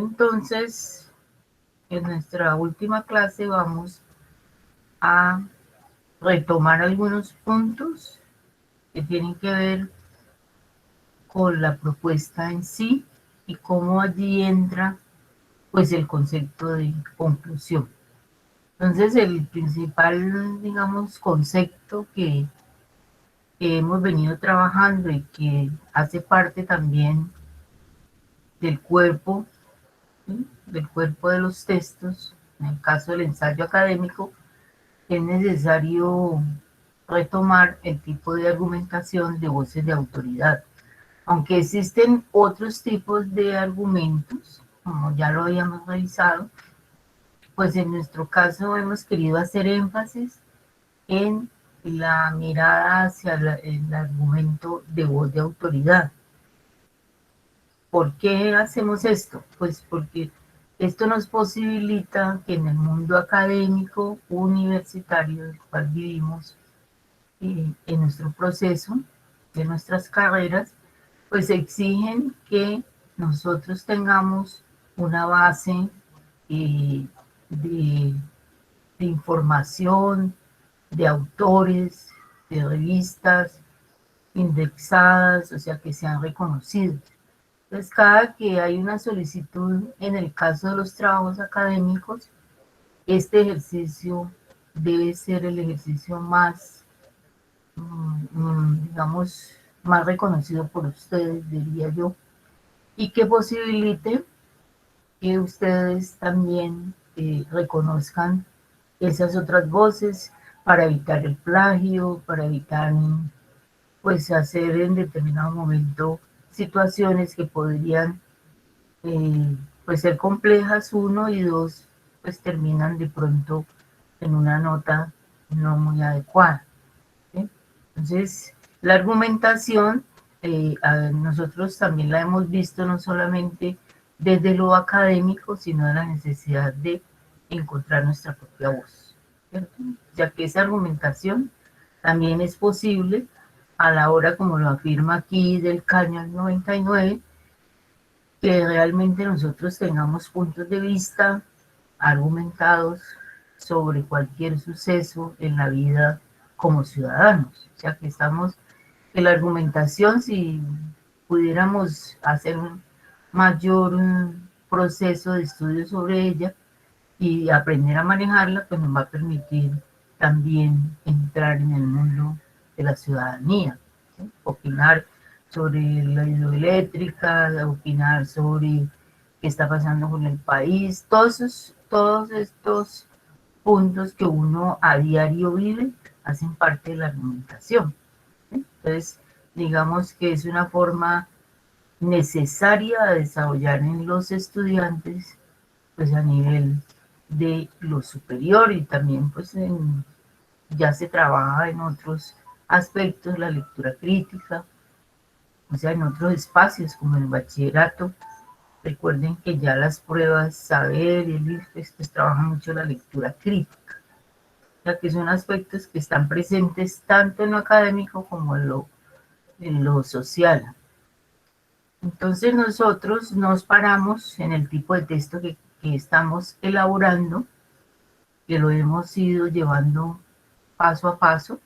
Entonces, en nuestra última clase vamos a retomar algunos puntos que tienen que ver con la propuesta en sí y cómo allí entra pues el concepto de conclusión. Entonces, el principal, digamos, concepto que hemos venido trabajando y que hace parte también del cuerpo, ¿sí? Del cuerpo de los textos, en el caso del ensayo académico, es necesario retomar el tipo de argumentación de voces de autoridad. Aunque existen otros tipos de argumentos, como ya lo habíamos revisado, pues en nuestro caso hemos querido hacer énfasis en la mirada hacia el argumento de voz de autoridad. ¿Por qué hacemos esto? Pues porque esto nos posibilita que en el mundo académico universitario del cual vivimos en nuestro proceso de nuestras carreras, pues exigen que nosotros tengamos una base eh, de, de información, de autores, de revistas indexadas, o sea, que sean reconocidos. Entonces, cada que hay una solicitud, en el caso de los trabajos académicos, este ejercicio debe ser el ejercicio más, digamos, más reconocido por ustedes, diría yo, y que posibilite que ustedes también reconozcan esas otras voces para evitar el plagio, para evitar pues hacer en determinado momento situaciones que podrían pues ser complejas, uno, y dos, pues terminan de pronto en una nota no muy adecuada, ¿sí? Entonces, la argumentación, nosotros también la hemos visto no solamente desde lo académico, sino de la necesidad de encontrar nuestra propia voz, ¿cierto? Ya que esa argumentación también es posible a la hora, como lo afirma aquí del Cañón 99, que realmente nosotros tengamos puntos de vista argumentados sobre cualquier suceso en la vida como ciudadanos. O sea, que estamos, que la argumentación, si pudiéramos hacer un mayor proceso de estudio sobre ella y aprender a manejarla, pues nos va a permitir también entrar en el mundo de la ciudadanía, ¿sí? Opinar sobre la hidroeléctrica, opinar sobre qué está pasando con el país, todos estos puntos que uno a diario vive hacen parte de la argumentación, ¿sí? Entonces, digamos que es una forma necesaria de desarrollar en los estudiantes, pues a nivel de lo superior y también pues ya se trabaja en otros aspectos, la lectura crítica, o sea, en otros espacios como el bachillerato. Recuerden que ya las pruebas saber y el IFES pues trabajan mucho la lectura crítica, ya que son aspectos que están presentes tanto en lo académico como en lo social. Entonces nosotros nos paramos en el tipo de texto que estamos elaborando, que lo hemos ido llevando paso a paso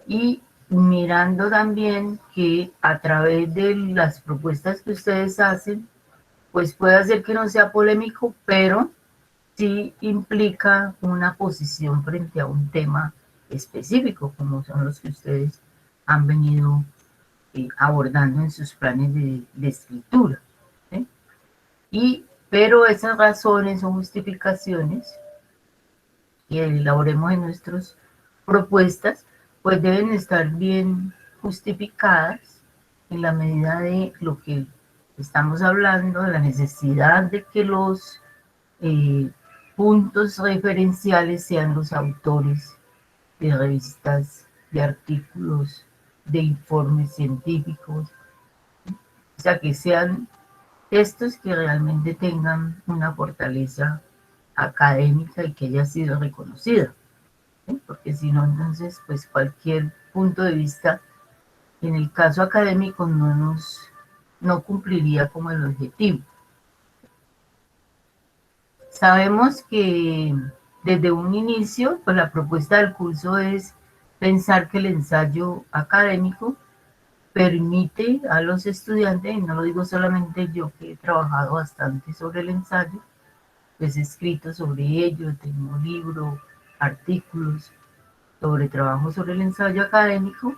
y mirando también que a través de las propuestas que ustedes hacen, pues puede ser que no sea polémico, pero sí implica una posición frente a un tema específico, como son los que ustedes han venido abordando en sus planes de escritura, ¿sí? Pero esas razones o justificaciones que elaboremos en nuestras propuestas, pues deben estar bien justificadas en la medida de lo que estamos hablando, de la necesidad de que los eh, puntos referenciales sean los autores de revistas, de artículos, de informes científicos, o sea, que sean textos que realmente tengan una fortaleza académica y que haya sido reconocida, ¿sí? Porque si no, entonces, pues cualquier punto de vista, en el caso académico, no cumpliría como el objetivo. Sabemos que desde un inicio, pues la propuesta del curso es pensar que el ensayo académico permite a los estudiantes, y no lo digo solamente yo que he trabajado bastante sobre el ensayo, pues he escrito sobre ello, tengo libros, artículos sobre trabajo sobre el ensayo académico,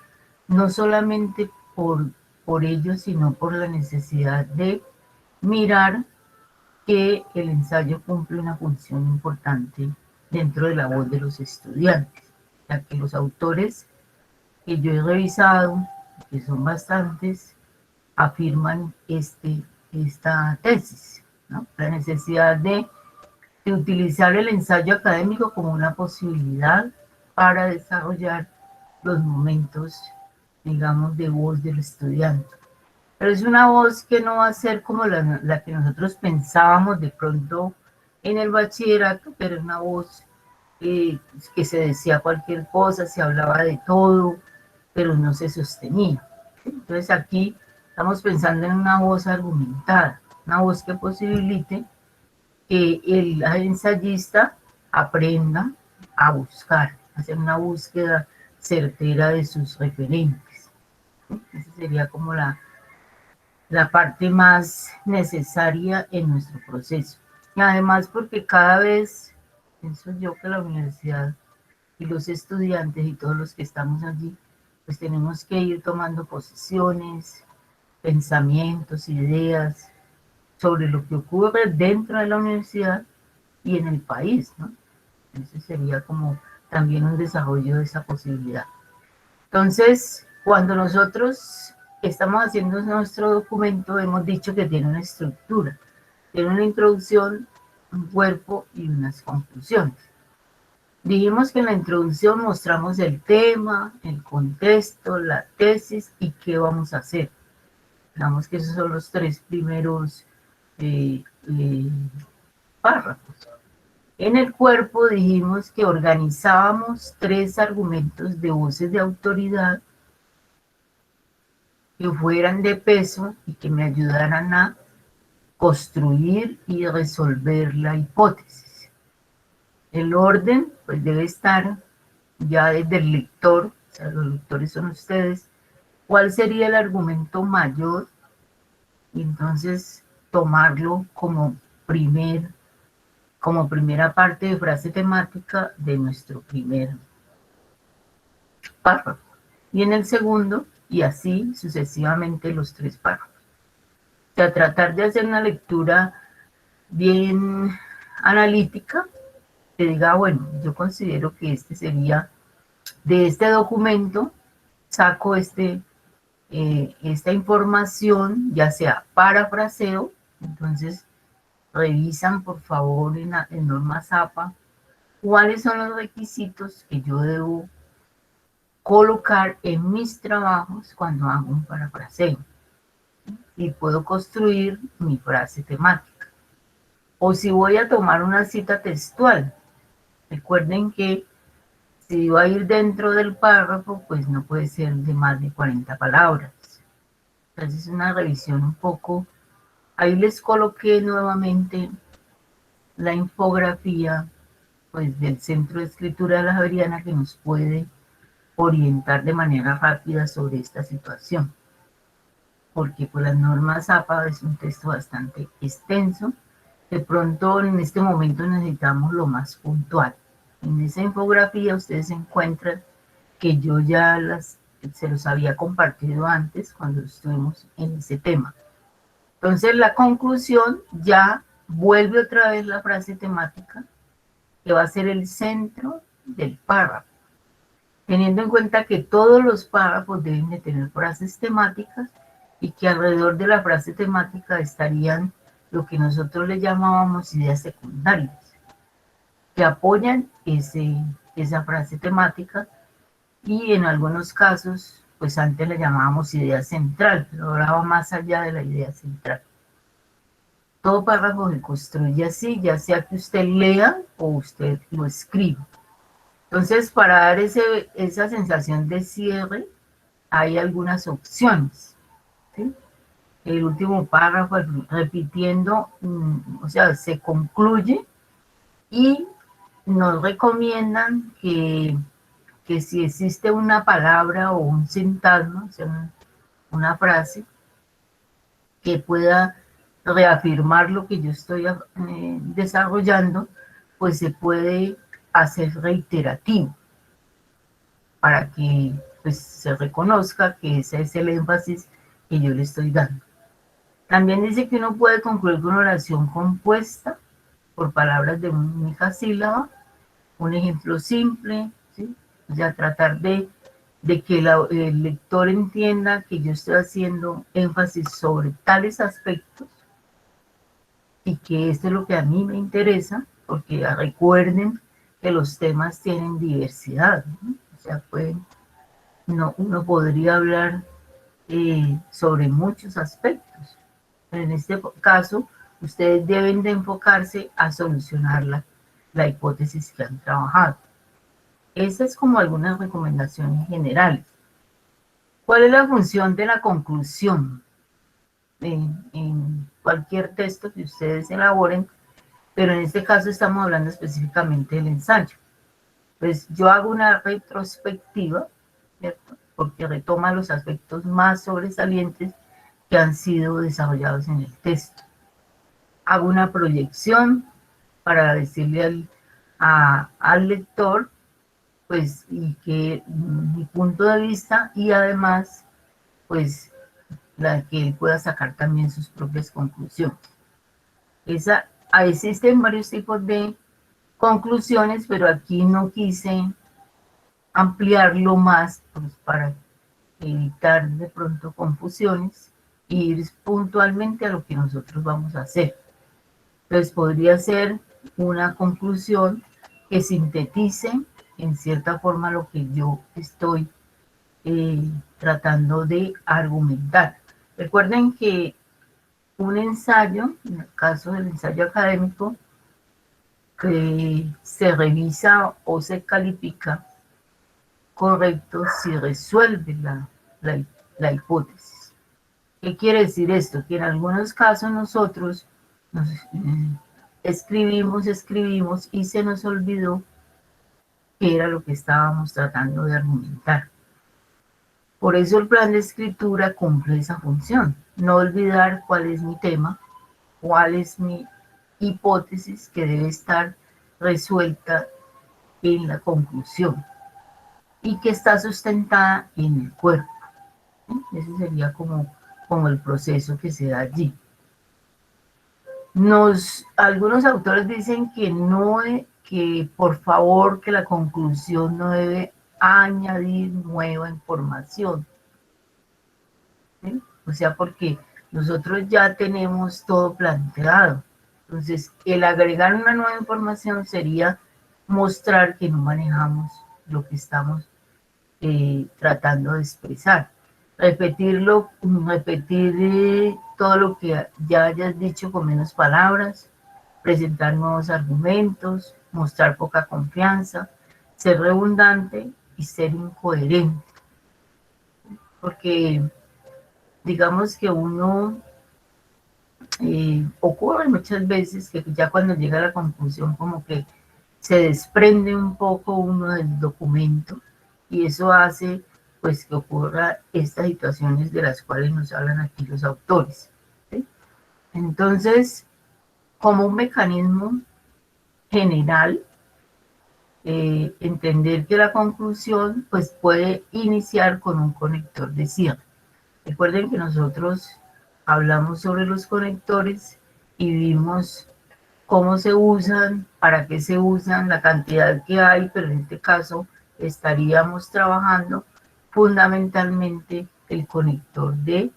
no solamente por ello, sino por la necesidad de mirar que el ensayo cumple una función importante dentro de la voz de los estudiantes, ya que los autores que yo he revisado, que son bastantes, afirman esta tesis, ¿no? La necesidad de utilizar el ensayo académico como una posibilidad para desarrollar los momentos, digamos, de voz del estudiante. Pero es una voz que no va a ser como la que nosotros pensábamos de pronto en el bachillerato, pero es una voz que se decía cualquier cosa, se hablaba de todo, pero no se sostenía. Entonces aquí estamos pensando en una voz argumentada, una voz que posibilite que el ensayista aprenda a buscar, hacer una búsqueda certera de sus referentes. Esa sería como la parte más necesaria en nuestro proceso. Y además porque cada vez, pienso yo que la universidad y los estudiantes y todos los que estamos allí, pues tenemos que ir tomando posiciones, pensamientos, ideas sobre lo que ocurre dentro de la universidad y en el país, ¿no? Ese sería como también un desarrollo de esa posibilidad. Entonces, cuando nosotros estamos haciendo nuestro documento, hemos dicho que tiene una estructura, tiene una introducción, un cuerpo y unas conclusiones. Dijimos que en la introducción mostramos el tema, el contexto, la tesis y qué vamos a hacer. Digamos que esos son los tres primeros eh, eh, párrafos. En el cuerpo dijimos que organizábamos tres argumentos de voces de autoridad que fueran de peso y que me ayudaran a construir y resolver la hipótesis. El orden pues debe estar ya desde el lector, o sea, los lectores son ustedes, cuál sería el argumento mayor y entonces tomarlo como primera parte de frase temática de nuestro primer párrafo. Y en el segundo, y así sucesivamente los tres párrafos. O sea, tratar de hacer una lectura bien analítica, que diga, bueno, yo considero que este sería, de este documento, saco esta información, ya sea parafraseo, entonces revisan por favor en norma ZAPA cuáles son los requisitos que yo debo colocar en mis trabajos cuando hago un parafraseo y puedo construir mi frase temática. O si voy a tomar una cita textual, recuerden que si va a ir dentro del párrafo, pues no puede ser de más de 40 palabras. Entonces es una revisión un poco. Ahí les coloqué nuevamente la infografía pues, del Centro de Escritura de la Javeriana que nos puede orientar de manera rápida sobre esta situación. Porque pues las normas APA es un texto bastante extenso. De pronto en este momento necesitamos lo más puntual. En esa infografía ustedes encuentran que yo ya se los había compartido antes cuando estuvimos en ese tema. Entonces la conclusión ya vuelve otra vez la frase temática que va a ser el centro del párrafo, teniendo en cuenta que todos los párrafos deben de tener frases temáticas y que alrededor de la frase temática estarían lo que nosotros le llamábamos ideas secundarias, que apoyan esa frase temática y en algunos casos, pues antes le llamábamos idea central, pero ahora va más allá de la idea central. Todo párrafo se construye así, ya sea que usted lea o usted lo escriba. Entonces, para dar esa sensación de cierre, hay algunas opciones. ¿Sí? El último párrafo repitiendo, o sea, se concluye y nos recomiendan que si existe una palabra o un sintagma, o sea, una frase que pueda reafirmar lo que yo estoy desarrollando, pues se puede hacer reiterativo para que pues, se reconozca que ese es el énfasis que yo le estoy dando. También dice que uno puede concluir con una oración compuesta por palabras de una única sílaba, un ejemplo simple, ¿sí? O sea, tratar de que el lector entienda que yo estoy haciendo énfasis sobre tales aspectos y que esto es lo que a mí me interesa, porque recuerden que los temas tienen diversidad, ¿no? O sea, uno podría hablar sobre muchos aspectos, pero en este caso ustedes deben de enfocarse a solucionar la hipótesis que han trabajado. Esas es como algunas recomendaciones generales. ¿Cuál es la función de la conclusión en cualquier texto que ustedes elaboren? Pero en este caso estamos hablando específicamente del ensayo. Pues yo hago una retrospectiva, ¿cierto? Porque retoma los aspectos más sobresalientes que han sido desarrollados en el texto. Hago una proyección para decirle al lector, pues, y que mi punto de vista y además, pues, que él pueda sacar también sus propias conclusiones. Existen varios tipos de conclusiones, pero aquí no quise ampliarlo más pues, para evitar de pronto confusiones e ir puntualmente a lo que nosotros vamos a hacer. Entonces podría ser una conclusión que sintetice en cierta forma lo que yo estoy tratando de argumentar. Recuerden que un ensayo, en el caso del ensayo académico, que se revisa o se califica correcto si resuelve la hipótesis. ¿Qué quiere decir esto? Que en algunos casos nosotros nos, escribimos y se nos olvidó qué era lo que estábamos tratando de argumentar. Por eso el plan de escritura cumple esa función, no olvidar cuál es mi tema, cuál es mi hipótesis que debe estar resuelta en la conclusión y que está sustentada en el cuerpo. Ese sería como el proceso que se da allí. Algunos autores dicen que que por favor que la conclusión no debe añadir nueva información, ¿sí? O sea, porque nosotros ya tenemos todo planteado. Entonces, el agregar una nueva información sería mostrar que no manejamos lo que estamos tratando de expresar. Repetir todo lo que ya hayas dicho con menos palabras, presentar nuevos argumentos, mostrar poca confianza, ser redundante y ser incoherente. Porque digamos que uno ocurre muchas veces que ya cuando llega a la conclusión como que se desprende un poco uno del documento y eso hace pues que ocurra estas situaciones de las cuales nos hablan aquí los autores, ¿sí? Entonces, como un mecanismo general, entender que la conclusión pues puede iniciar con un conector de cierre. Recuerden que nosotros hablamos sobre los conectores y vimos cómo se usan, para qué se usan, la cantidad que hay, pero en este caso estaríamos trabajando fundamentalmente el conector de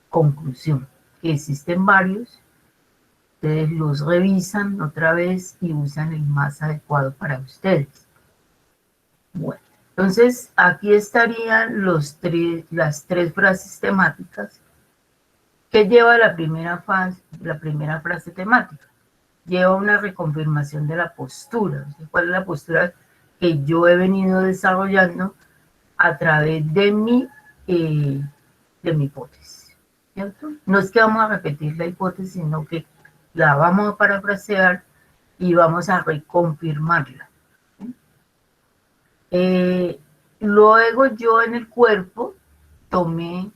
conclusión, que existen varios, ustedes los revisan otra vez y usan el más adecuado para ustedes. Bueno, entonces aquí estarían las tres frases temáticas que lleva la primera frase temática. Lleva una reconfirmación de la postura. ¿Cuál es la postura que yo he venido desarrollando a través de mi hipótesis? ¿Cierto? No es que vamos a repetir la hipótesis, sino que la vamos a parafrasear y vamos a reconfirmarla. Luego yo en el cuerpo tomé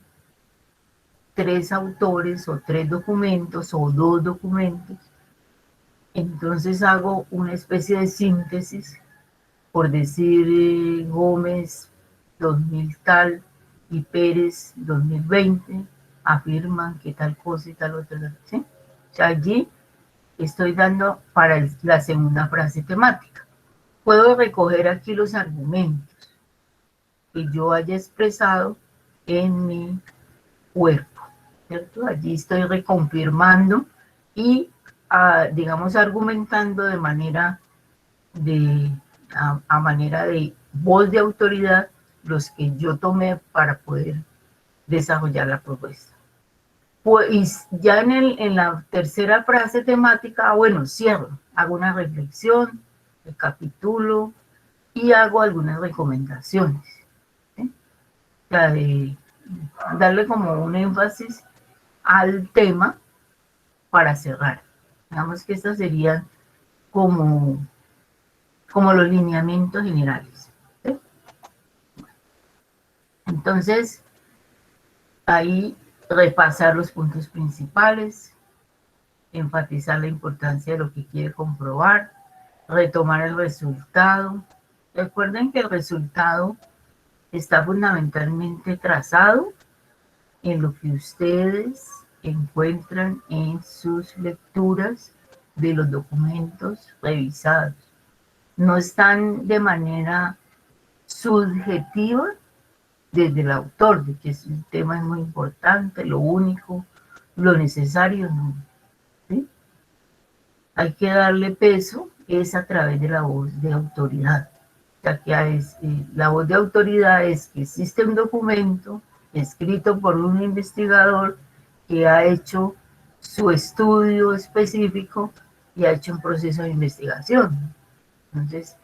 3 autores o 3 documentos o 2 documentos. Entonces hago una especie de síntesis, por decir Gómez 2000 tal y Pérez 2020 afirman que tal cosa y tal otra, ¿sí? O sea, allí estoy dando para la segunda frase temática. Puedo recoger aquí los argumentos que yo haya expresado en mi cuerpo, ¿cierto? Allí estoy reconfirmando y, digamos, argumentando de manera a manera de voz de autoridad los que yo tomé para poder desarrollar la propuesta. Pues ya en la tercera frase temática, bueno, cierro, hago una reflexión, recapitulo y hago algunas recomendaciones. ¿Sí? O sea, de darle como un énfasis al tema para cerrar. Digamos que estas serían como, como los lineamientos generales. ¿Sí? Entonces, ahí repasar los puntos principales, enfatizar la importancia de lo que quiere comprobar, retomar el resultado. Recuerden que el resultado está fundamentalmente trazado en lo que ustedes encuentran en sus lecturas de los documentos revisados. No están de manera subjetiva desde el autor, de que el tema es muy importante, lo único, lo necesario, no. ¿Sí? Hay que darle peso, es a través de la voz de autoridad. Ya que la voz de autoridad es que existe un documento escrito por un investigador que ha hecho su estudio específico y ha hecho un proceso de investigación. Entonces,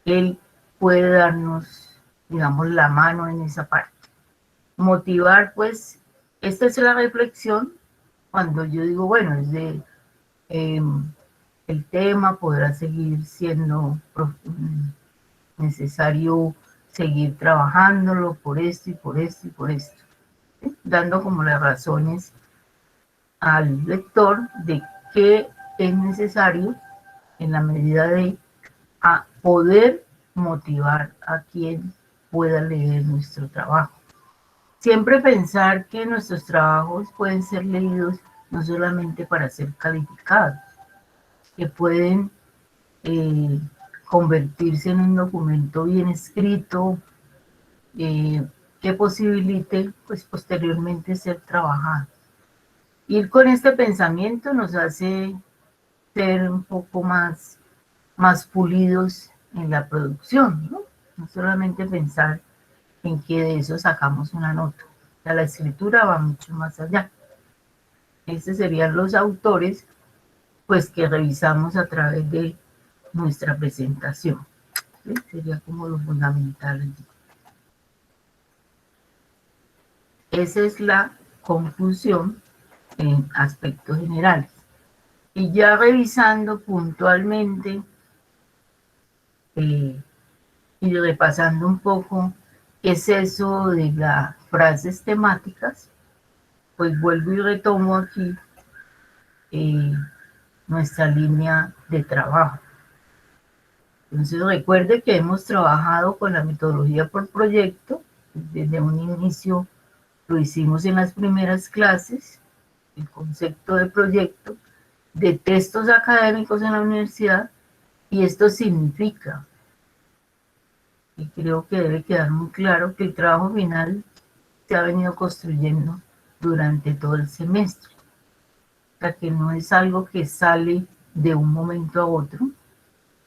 él puede darnos, digamos, la mano en esa parte. Motivar, pues, esta es la reflexión cuando yo digo, bueno, es de el tema podrá seguir siendo necesario seguir trabajándolo por esto y por esto y por esto, ¿sí? Dando como las razones al lector de qué es necesario en la medida de poder motivar a quien pueda leer nuestro trabajo. Siempre pensar que nuestros trabajos pueden ser leídos no solamente para ser calificados, que pueden convertirse en un documento bien escrito, que posibilite pues posteriormente ser trabajado. Ir con este pensamiento nos hace ser un poco más pulidos en la producción, ¿no? No solamente pensar en que de eso sacamos una nota. O sea, la escritura va mucho más allá. Estos serían los autores pues que revisamos a través de nuestra presentación. ¿Sí? Sería como lo fundamental allí. Esa es la conclusión en aspectos generales. Y ya revisando puntualmente y repasando un poco qué es eso de las frases temáticas, pues vuelvo y retomo aquí eh, nuestra línea de trabajo. Entonces recuerde que hemos trabajado con la metodología por proyecto, desde un inicio lo hicimos en las primeras clases, el concepto de proyecto, de textos académicos en la universidad, y esto significa, y creo que debe quedar muy claro, que el trabajo final se ha venido construyendo durante todo el semestre. O sea, que no es algo que sale de un momento a otro,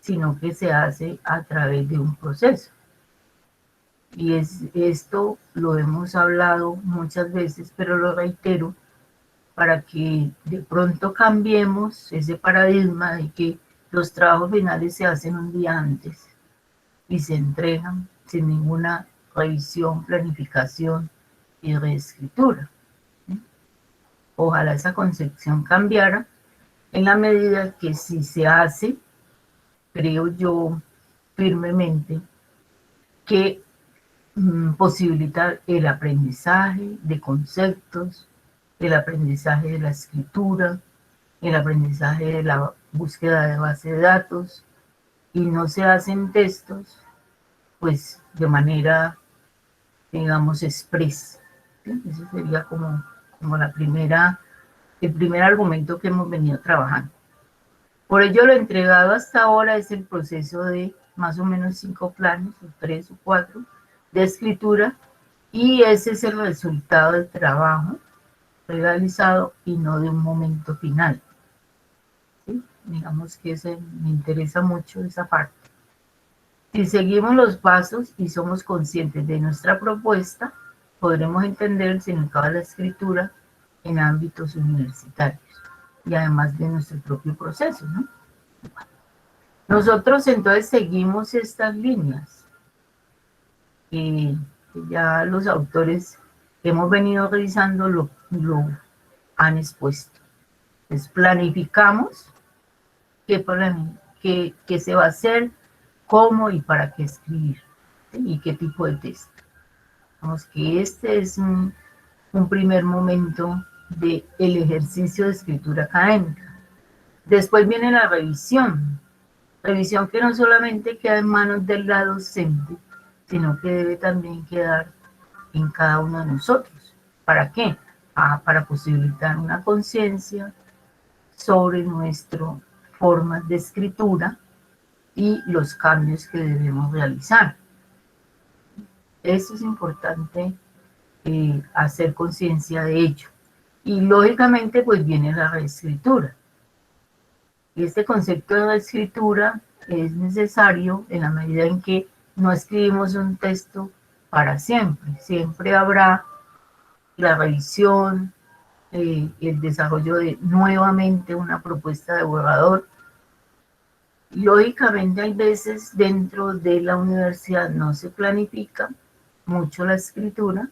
sino que se hace a través de un proceso. Y esto lo hemos hablado muchas veces, pero lo reitero, para que de pronto cambiemos ese paradigma de que los trabajos finales se hacen un día antes y se entregan sin ninguna revisión, planificación y reescritura. Ojalá esa concepción cambiara en la medida que si se hace creo yo firmemente que posibilita el aprendizaje de conceptos, el aprendizaje de la escritura, el aprendizaje de la búsqueda de base de datos, y no se hacen textos pues de manera, digamos, express. ¿Sí? Ese sería como el primer argumento que hemos venido trabajando. Por ello, lo entregado hasta ahora es el proceso de más o menos 5 planes, o 3 o 4, de escritura, y ese es el resultado del trabajo realizado y no de un momento final. ¿Sí? Digamos que me interesa mucho esa parte. Si seguimos los pasos y somos conscientes de nuestra propuesta, podremos entender el significado de la escritura en ámbitos universitarios y además de nuestro propio proceso, ¿no? Nosotros entonces seguimos estas líneas que ya los autores que hemos venido revisando lo han expuesto. Entonces planificamos qué se va a hacer, cómo y para qué escribir, ¿sí? Y qué tipo de texto. Vamos, que este es un primer momento del ejercicio de escritura académica. Después viene la revisión que no solamente queda en manos del docente, sino que debe también quedar en cada uno de nosotros. ¿Para qué? Para posibilitar una conciencia sobre nuestras formas de escritura y los cambios que debemos realizar. Esto es importante hacer conciencia de ello. Y lógicamente pues viene la reescritura. Y este concepto de reescritura es necesario en la medida en que no escribimos un texto para siempre. Siempre habrá la revisión, el desarrollo de nuevamente una propuesta de borrador. Lógicamente hay veces dentro de la universidad no se planifica mucho la escritura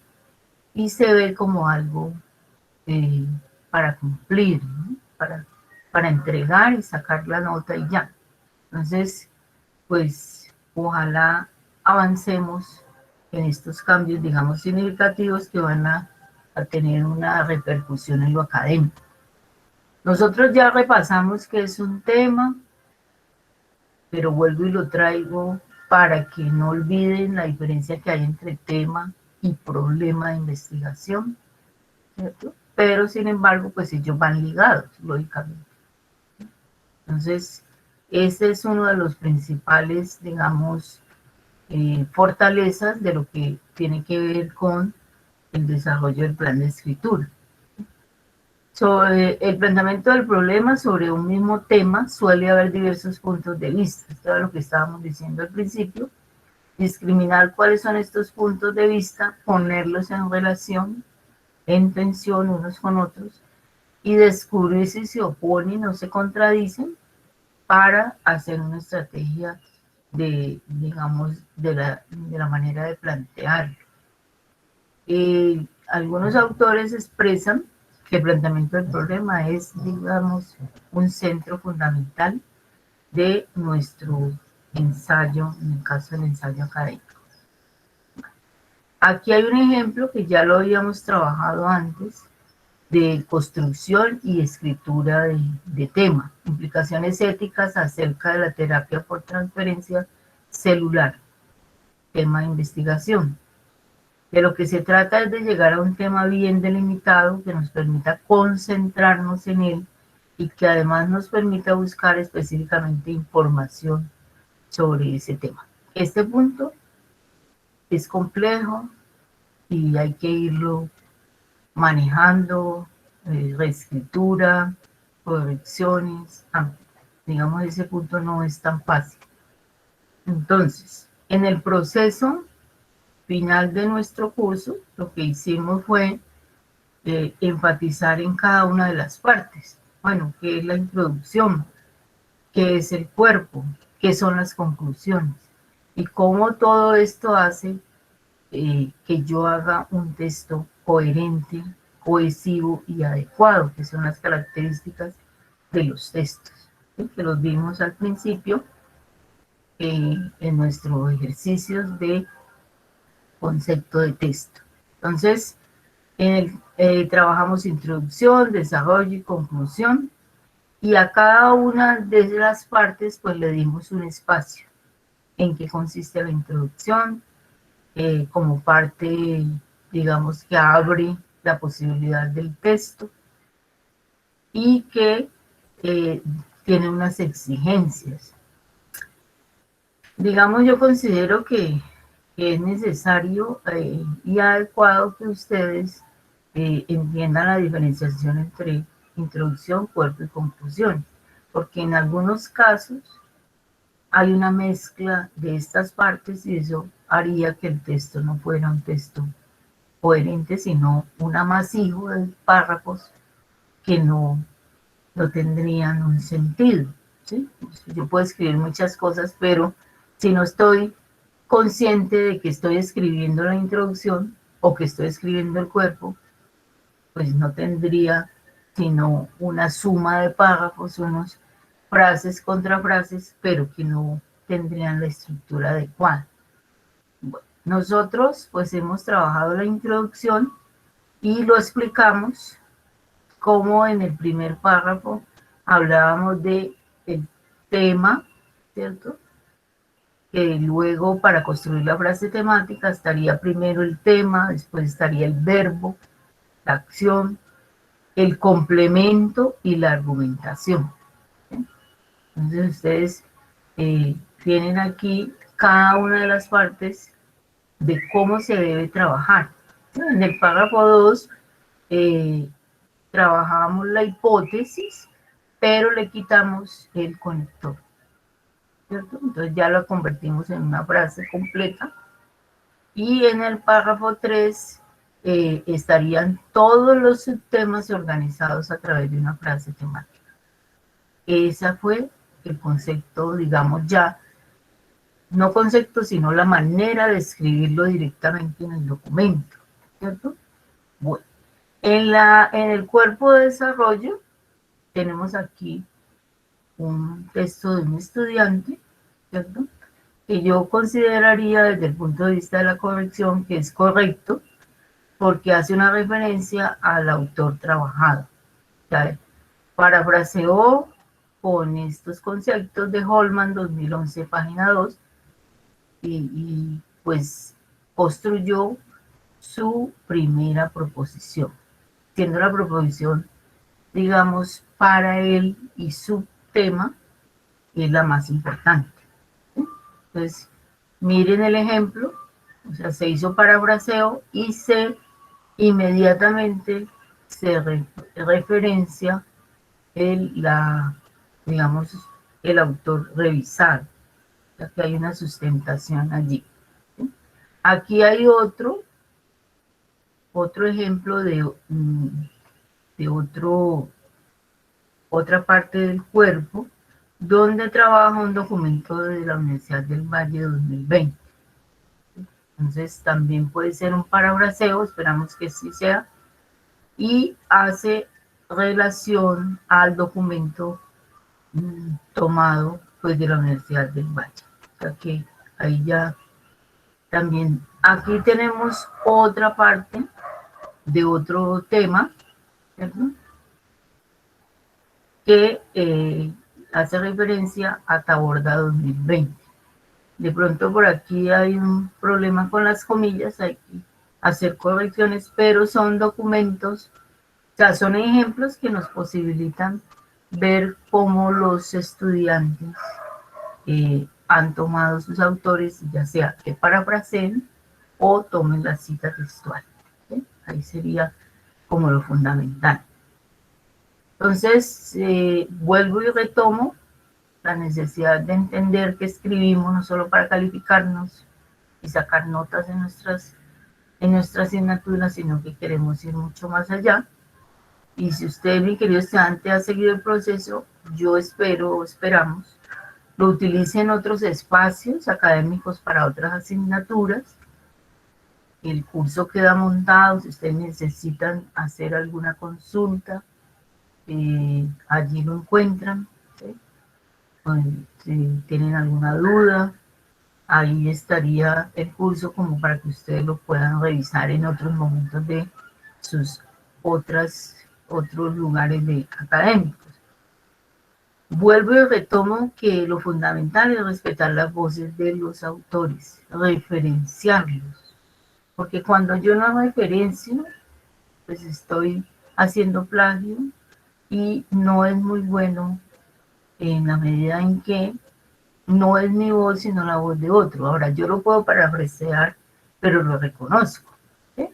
y se ve como algo eh, para cumplir, ¿no? para entregar y sacar la nota y ya. Entonces, pues ojalá avancemos en estos cambios, digamos, significativos que van a tener una repercusión en lo académico. Nosotros ya repasamos que es un tema, pero vuelvo y lo traigo para que no olviden la diferencia que hay entre tema y problema de investigación, ¿cierto? Pero sin embargo, pues ellos van ligados, lógicamente. Entonces, ese es uno de los principales, digamos, fortalezas de lo que tiene que ver con el desarrollo del plan de escritura. Sobre el planteamiento del problema sobre un mismo tema suele haber diversos puntos de vista. Esto es lo que estábamos diciendo al principio. Discriminar cuáles son estos puntos de vista, ponerlos en relación, en tensión unos con otros y descubrir si se oponen o se contradicen para hacer una estrategia digamos, de la manera de plantearlo. Algunos autores expresan que el planteamiento del problema es, digamos, un centro fundamental de nuestro ensayo, en el caso del ensayo académico. Aquí hay un ejemplo que ya lo habíamos trabajado antes, de construcción y escritura de tema, implicaciones éticas acerca de la terapia por transferencia celular, tema de investigación. De lo que se trata es de llegar a un tema bien delimitado que nos permita concentrarnos en él y que además nos permita buscar específicamente información sobre ese tema. Este punto es complejo y hay que irlo manejando, reescritura, correcciones, digamos, ese punto no es tan fácil. Entonces, en el proceso final de nuestro curso, lo que hicimos fue enfatizar en cada una de las partes. Bueno, ¿qué es la introducción? ¿Qué es el cuerpo? ¿Qué son las conclusiones? Y cómo todo esto hace que yo haga un texto coherente, cohesivo y adecuado, que son las características de los textos, ¿sí? Que los vimos al principio en nuestros ejercicios de concepto de texto. Entonces, trabajamos introducción, desarrollo y conclusión, y a cada una de las partes pues le dimos un espacio. En qué consiste la introducción, como parte, digamos, que abre la posibilidad del texto y que tiene unas exigencias. Digamos, yo considero que es necesario y adecuado que ustedes entiendan la diferenciación entre introducción, cuerpo y conclusión, porque en algunos casos hay una mezcla de estas partes y eso haría que el texto no fuera un texto coherente, sino un amasijo de párrafos que no tendrían un sentido. ¿Sí? Yo puedo escribir muchas cosas, pero si no estoy consciente de que estoy escribiendo la introducción o que estoy escribiendo el cuerpo, pues no tendría sino una suma de párrafos, unos frases contra frases, pero que no tendrían la estructura adecuada. Bueno, nosotros pues hemos trabajado la introducción y lo explicamos como en el primer párrafo hablábamos de el tema, ¿cierto? Que luego para construir la frase temática estaría primero el tema, después estaría el verbo, la acción, el complemento y la argumentación. ¿Sí? Entonces ustedes tienen aquí cada una de las partes de cómo se debe trabajar. En el párrafo 2 trabajamos la hipótesis, pero le quitamos el conector, ¿cierto? Entonces ya lo convertimos en una frase completa. Y en el párrafo 3 estarían todos los subtemas organizados a través de una frase temática. Ese fue el concepto, digamos ya, no concepto, sino la manera de escribirlo directamente en el documento, ¿cierto? Bueno, en el cuerpo de desarrollo tenemos aquí un texto de un estudiante, ¿cierto? Que yo consideraría desde el punto de vista de la corrección que es correcto porque hace una referencia al autor trabajado. ¿Sabe? Parafraseó con estos conceptos de Holman 2011, página 2, y pues construyó su primera proposición, siendo la proposición, digamos, para él y su tema es la más importante. ¿Sí? Entonces, miren el ejemplo, o sea, se hizo parafraseo y inmediatamente se referencia digamos, el autor revisado, ya que hay una sustentación allí. ¿Sí? Aquí hay otro ejemplo de otra parte del cuerpo, donde trabaja un documento de la Universidad del Valle 2020. Entonces también puede ser un parafraseo, esperamos que sí sea, y hace relación al documento tomado pues de la Universidad del Valle. O sea que ahí ya también, aquí tenemos otra parte de otro tema, ¿cierto? Que hace referencia a Taborda 2020. De pronto por aquí hay un problema con las comillas, hay que hacer correcciones, pero son documentos, o sea, son ejemplos que nos posibilitan ver cómo los estudiantes han tomado sus autores, ya sea que parafraseen o tomen la cita textual. ¿Sí? Ahí sería como lo fundamental. Entonces, vuelvo y retomo la necesidad de entender que escribimos no solo para calificarnos y sacar notas en nuestra asignatura, sino que queremos ir mucho más allá. Y si usted, mi querido estudiante, ha seguido el proceso, yo esperamos, lo utilice en otros espacios académicos para otras asignaturas. El curso queda montado, si ustedes necesitan hacer alguna consulta, allí lo encuentran. ¿Sí? Pues, si tienen alguna duda, ahí estaría el curso como para que ustedes lo puedan revisar en otros momentos de sus otros lugares académicos. Vuelvo y retomo que lo fundamental es respetar las voces de los autores, referenciarlos, porque cuando yo no referencio, pues estoy haciendo plagio y no es muy bueno en la medida en que no es mi voz, sino la voz de otro. Ahora, yo lo puedo parafrasear, pero lo reconozco. ¿Sí?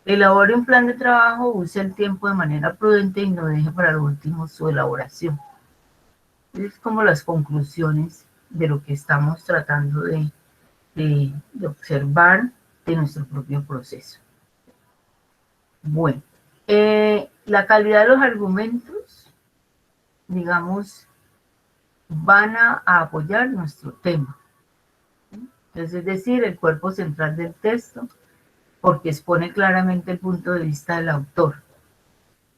Elabore un plan de trabajo, use el tiempo de manera prudente y no deje para lo último su elaboración. Es como las conclusiones de lo que estamos tratando de observar de nuestro propio proceso. Bueno, la calidad de los argumentos, digamos, van a apoyar nuestro tema. Entonces, es decir, el cuerpo central del texto, porque expone claramente el punto de vista del autor.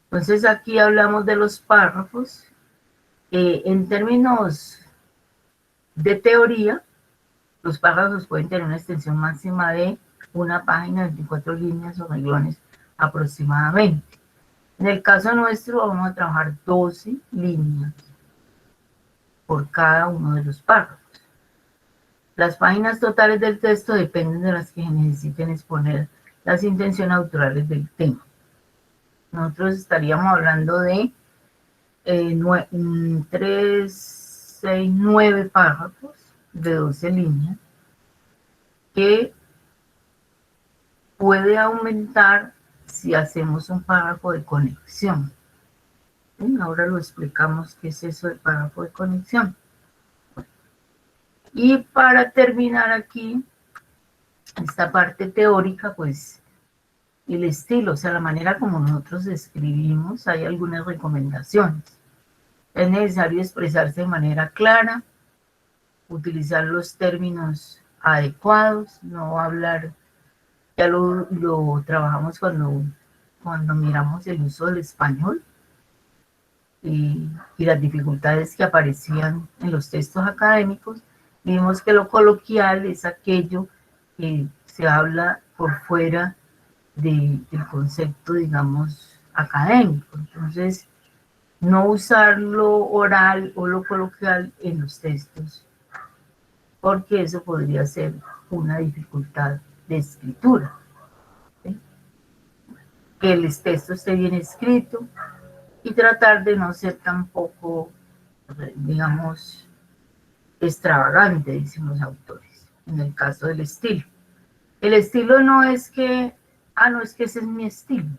Entonces, aquí hablamos de los párrafos. En términos de teoría, los párrafos pueden tener una extensión máxima de una página, 24 líneas o renglones aproximadamente. En el caso nuestro vamos a trabajar 12 líneas por cada uno de los párrafos. Las páginas totales del texto dependen de las que necesiten exponer las intenciones autorales del tema. Nosotros estaríamos hablando de 9 párrafos de 12 líneas que puede aumentar si hacemos un párrafo de conexión. Ahora lo explicamos qué es eso del párrafo de conexión. Y para terminar aquí, esta parte teórica, pues el estilo, o sea, la manera como nosotros escribimos, hay algunas recomendaciones. Es necesario expresarse de manera clara, utilizar los términos adecuados, no hablar, ya lo trabajamos cuando miramos el uso del español y las dificultades que aparecían en los textos académicos. Vimos que lo coloquial es aquello que se habla por fuera del concepto, digamos, académico. Entonces, no usar lo oral o lo coloquial en los textos, porque eso podría ser una dificultad de escritura. ¿Sí? Que el texto esté bien escrito y tratar de no ser tampoco, digamos, extravagante, dicen los autores, en el caso del estilo. El estilo no es que, no, es que ese es mi estilo.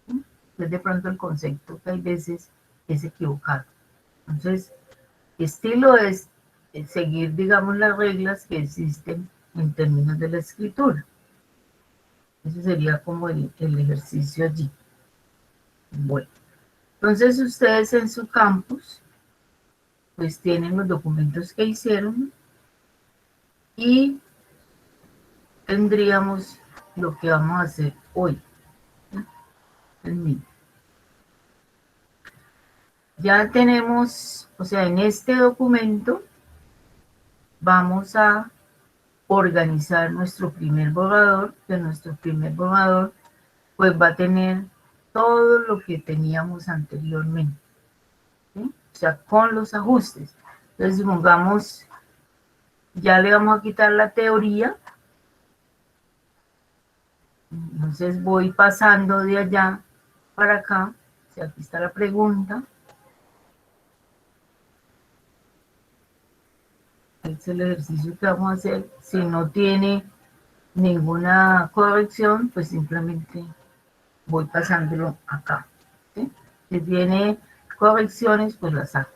¿Sí? Es de pronto el concepto que hay veces es equivocado. Entonces, estilo es seguir, digamos, las reglas que existen en términos de la escritura. Ese sería como el ejercicio allí. Bueno, entonces ustedes en su campus, pues tienen los documentos que hicieron y tendríamos lo que vamos a hacer hoy. Ya tenemos, o sea, en este documento vamos a organizar nuestro primer borrador, que nuestro primer borrador pues va a tener todo lo que teníamos anteriormente, ¿sí? O sea, con los ajustes. Entonces, supongamos, ya le vamos a quitar la teoría, entonces voy pasando de allá para acá, o sea, aquí está la pregunta, este es el ejercicio que vamos a hacer. Si no tiene ninguna corrección, pues simplemente voy pasándolo acá, ¿sí? Si tiene correcciones, pues las saco.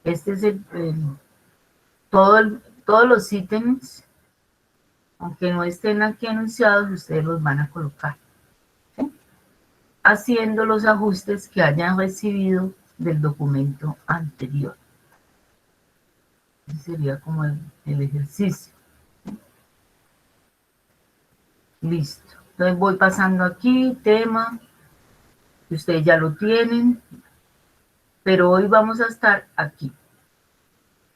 Este es todos los ítems, aunque no estén aquí anunciados, ustedes los van a colocar, ¿sí? Haciendo los ajustes que hayan recibido del documento anterior. Ese sería como el ejercicio. Listo. Entonces voy pasando aquí, tema, que ustedes ya lo tienen, pero hoy vamos a estar aquí.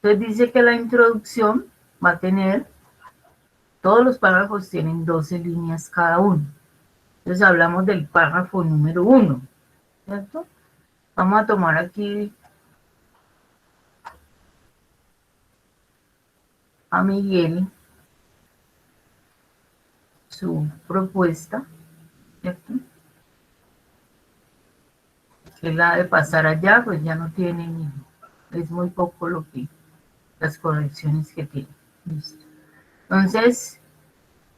Entonces dice que la introducción va a tener, todos los párrafos tienen 12 líneas cada uno. Entonces hablamos del párrafo número 1, ¿cierto? Vamos a tomar aquí a Miguel su propuesta, ¿cierto? Que la de pasar allá, pues ya no tiene ni, es muy poco lo que, las correcciones que tiene. Listo. Entonces,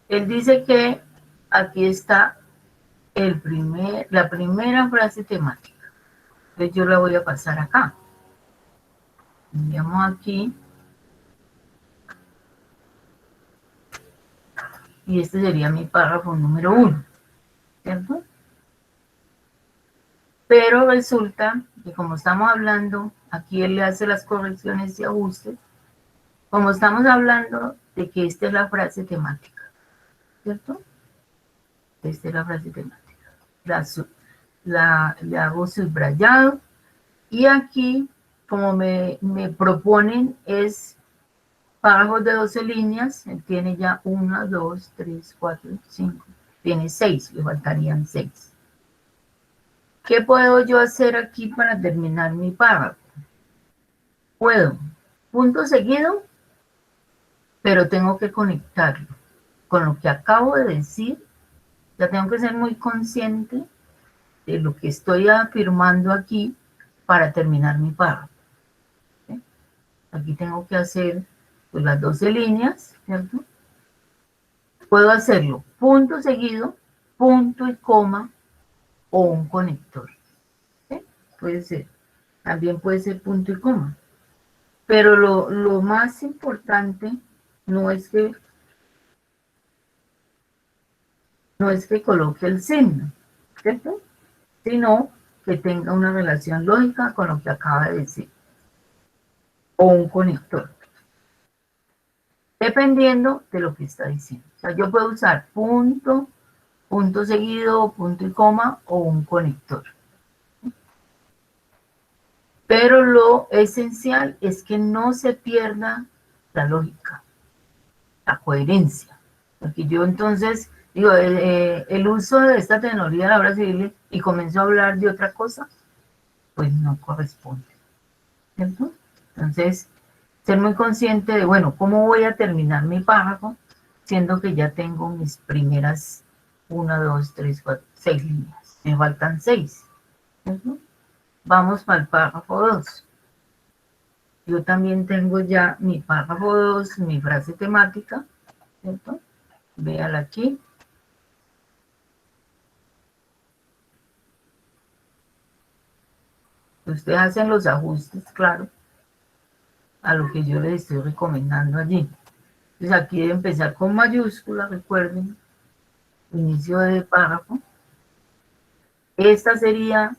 él dice que aquí está la primera frase temática. Entonces yo la voy a pasar acá. Enviamos aquí. Y este sería mi párrafo número 1, ¿cierto? Pero resulta que como estamos hablando, aquí él le hace las correcciones y ajustes, como estamos hablando de que esta es la frase temática, ¿cierto? Esta es la frase temática. Le hago subrayado y aquí, como me proponen, es párrafos de 12 líneas, él tiene ya 1, 2, 3, 4, 5, tiene 6, le faltarían 6. ¿Qué puedo yo hacer aquí para terminar mi párrafo? Puedo, punto seguido, pero tengo que conectarlo con lo que acabo de decir. Ya tengo que ser muy consciente de lo que estoy afirmando aquí para terminar mi párrafo. ¿Sí? Aquí tengo que hacer pues, las 12 líneas, ¿cierto? Puedo hacerlo punto seguido, punto y coma o un conector. ¿Sí? Puede ser. También puede ser punto y coma. Pero lo más importante no es que coloque el signo, ¿cierto? Sino que tenga una relación lógica con lo que acaba de decir. O un conector. Dependiendo de lo que está diciendo. O sea, yo puedo usar punto, punto seguido, punto y coma o un conector. Pero lo esencial es que no se pierda la lógica, la coherencia. Porque yo entonces, digo, el uso de esta tecnología de la obra civil y comenzó a hablar de otra cosa, pues no corresponde, ¿cierto? Entonces, ser muy consciente de, bueno, ¿cómo voy a terminar mi párrafo? Siendo que ya tengo mis primeras 1, 2, 3, 4, 6 líneas. Me faltan 6, ¿cierto? Vamos para el párrafo 2. Yo también tengo ya mi párrafo 2, mi frase temática, ¿cierto? Véala aquí. Ustedes hacen los ajustes, claro, a lo que yo les estoy recomendando allí. Entonces aquí debe empezar con mayúscula, recuerden, inicio de párrafo. Esta sería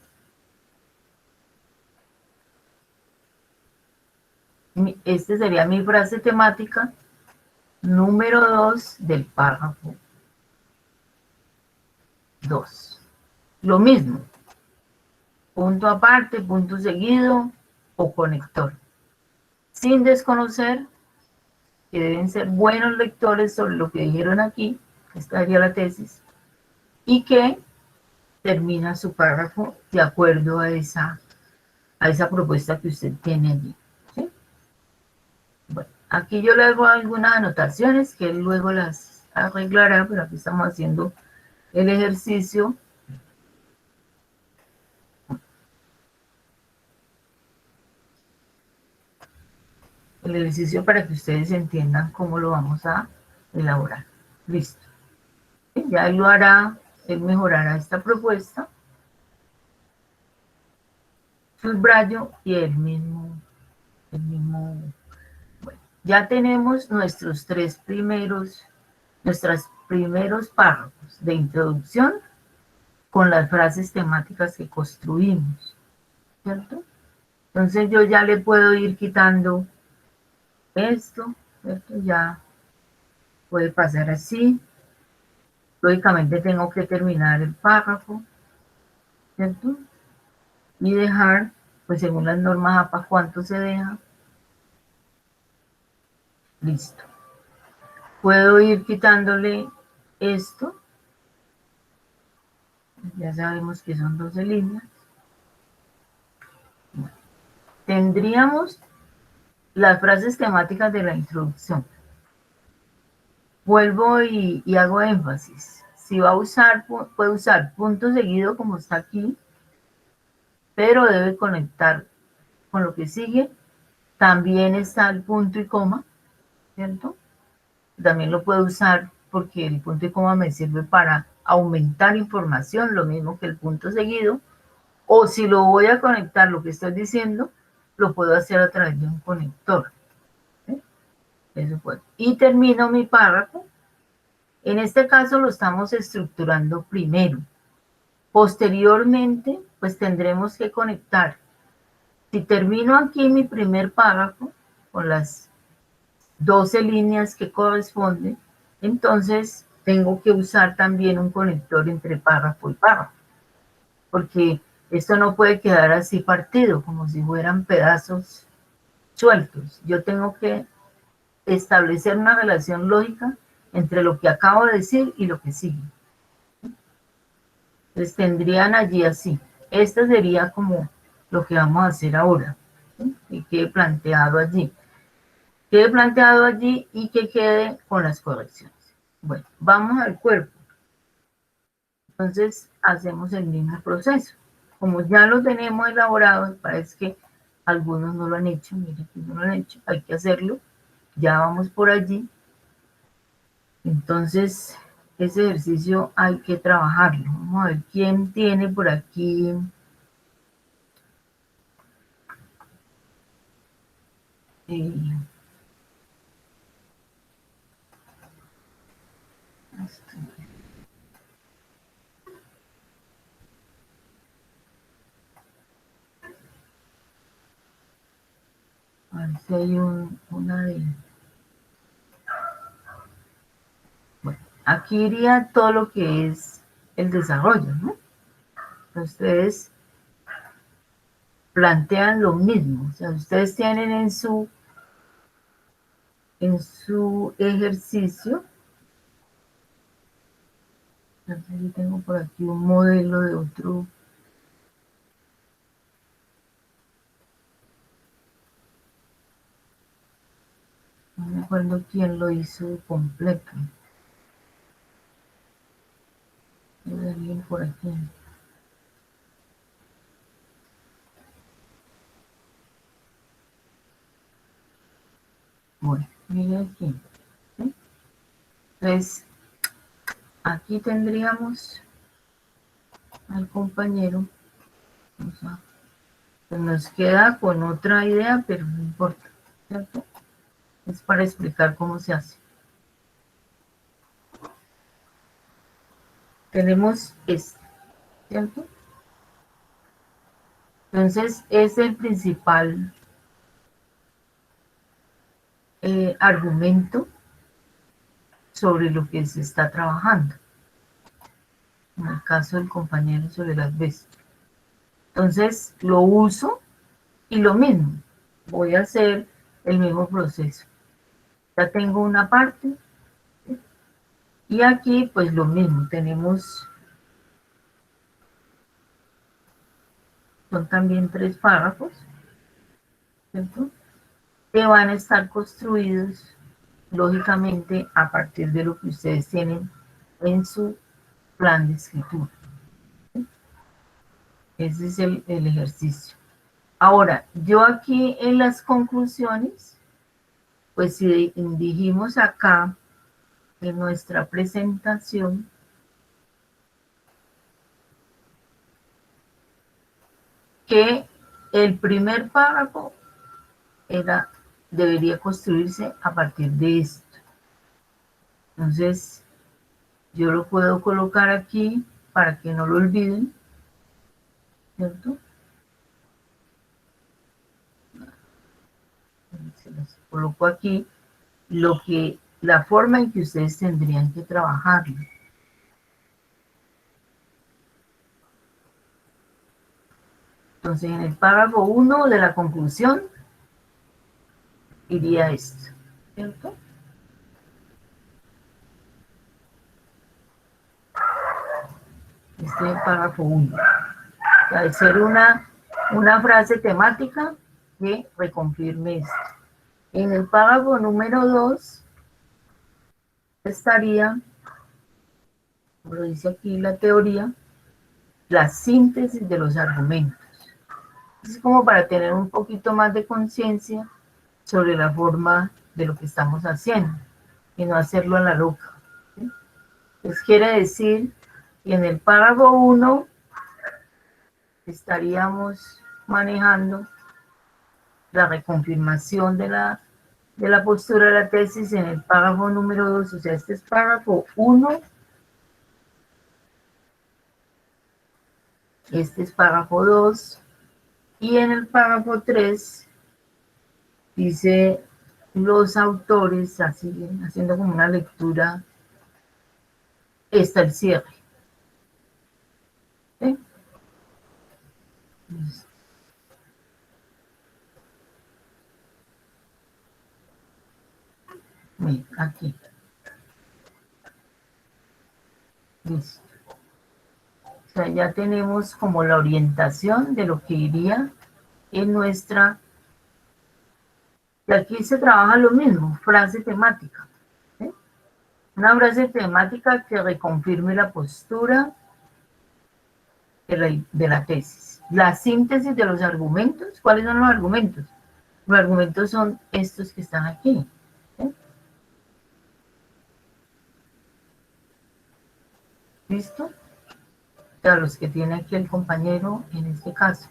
mi frase temática número 2 del párrafo 2. Lo mismo, punto aparte, punto seguido o conector. Sin desconocer que deben ser buenos lectores sobre lo que dijeron aquí, esta sería la tesis, y que termina su párrafo de acuerdo a esa propuesta que usted tiene allí. ¿Sí? Bueno, aquí yo le hago algunas anotaciones que él luego las arreglará, pero aquí estamos haciendo el ejercicio. El ejercicio para que ustedes entiendan cómo lo vamos a elaborar. Listo. Ya él lo hará, él mejorará esta propuesta, subrayo y el mismo, bueno, ya tenemos nuestros primeros párrafos de introducción con las frases temáticas que construimos, ¿cierto? Entonces yo ya le puedo ir quitando esto, ¿cierto? Ya puede pasar así. Lógicamente tengo que terminar el párrafo, ¿cierto? Y dejar, pues según las normas APA, ¿cuánto se deja? Listo. Puedo ir quitándole esto. Ya sabemos que son 12 líneas. Bueno, tendríamos las frases temáticas de la introducción. Vuelvo y hago énfasis. Si va a usar, puede usar punto seguido como está aquí, pero debe conectar con lo que sigue. También está el punto y coma, ¿cierto? También lo puedo usar porque el punto y coma me sirve para aumentar información, lo mismo que el punto seguido. O si lo voy a conectar, lo que estoy diciendo, lo puedo hacer a través de un conector. ¿Sí? Eso puede. Y termino mi párrafo. En este caso lo estamos estructurando primero. Posteriormente, pues tendremos que conectar. Si termino aquí mi primer párrafo con las 12 líneas que corresponden, entonces tengo que usar también un conector entre párrafo y párrafo, porque esto no puede quedar así partido, como si fueran pedazos sueltos. Yo tengo que establecer una relación lógica entre lo que acabo de decir y lo que sigue. Entonces tendrían allí así. Esto sería como lo que vamos a hacer ahora, ¿sí? Y quede planteado allí. Quede planteado allí y que quede con las correcciones. Bueno, vamos al cuerpo. Entonces hacemos el mismo proceso. Como ya lo tenemos elaborado, parece que algunos no lo han hecho, miren que no lo han hecho, hay que hacerlo. Ya vamos por allí. Entonces, ese ejercicio hay que trabajarlo. Vamos a ver quién tiene por aquí. Eh, a ver si hay una de... Bueno, aquí iría todo lo que es el desarrollo, ¿no? Ustedes plantean lo mismo. O sea, ustedes tienen en su ejercicio, no sé si tengo por aquí un modelo de otro, no me acuerdo quién lo hizo completo. Hay alguien por aquí. Bueno, mire aquí. ¿Sí? Entonces, aquí tendríamos al compañero. O sea, pues nos queda con otra idea, pero no importa, ¿cierto? Es para explicar cómo se hace. Tenemos este, ¿cierto? Entonces, es el principal argumento sobre lo que se está trabajando. En el caso del compañero sobre las veces. Entonces, lo uso y lo mismo. Voy a hacer el mismo proceso. Ya tengo una parte. Y aquí, pues lo mismo. Tenemos, son también 3 párrafos, ¿cierto? Que van a estar construidos lógicamente a partir de lo que ustedes tienen en su plan de escritura. Ese es el ejercicio. Ahora, yo aquí en las conclusiones, pues si dijimos acá en nuestra presentación, que el primer párrafo debería construirse a partir de esto. Entonces, yo lo puedo colocar aquí para que no lo olviden, ¿cierto? Se los coloco aquí, la forma en que ustedes tendrían que trabajarlo. Entonces, en el párrafo 1 de la conclusión, iría esto. ¿cierto? Este párrafo 1. Al ser una frase temática que reconfirme esto. En el párrafo número 2 estaría, como lo dice aquí la teoría, la síntesis de los argumentos. Es como para tener un poquito más de conciencia sobre la forma de lo que estamos haciendo y no hacerlo a la loca. ¿Sí? Entonces quiere decir que en el párrafo 1 estaríamos manejando la reconfirmación de la postura de la tesis en el párrafo número 2, o sea, este es párrafo 1, este es párrafo 2, y en el párrafo 3 dice los autores, así, haciendo como una lectura, está el cierre. ¿Sí? Mira, aquí. Listo. O sea, ya tenemos como la orientación de lo que iría en nuestra... Y aquí se trabaja lo mismo, frase temática. ¿Sí? Una frase temática que reconfirme la postura de la tesis. La síntesis de los argumentos. ¿Cuáles son los argumentos? Los argumentos son estos que están aquí. ¿Sí? ¿Listo? O sea, los que tiene aquí el compañero en este caso.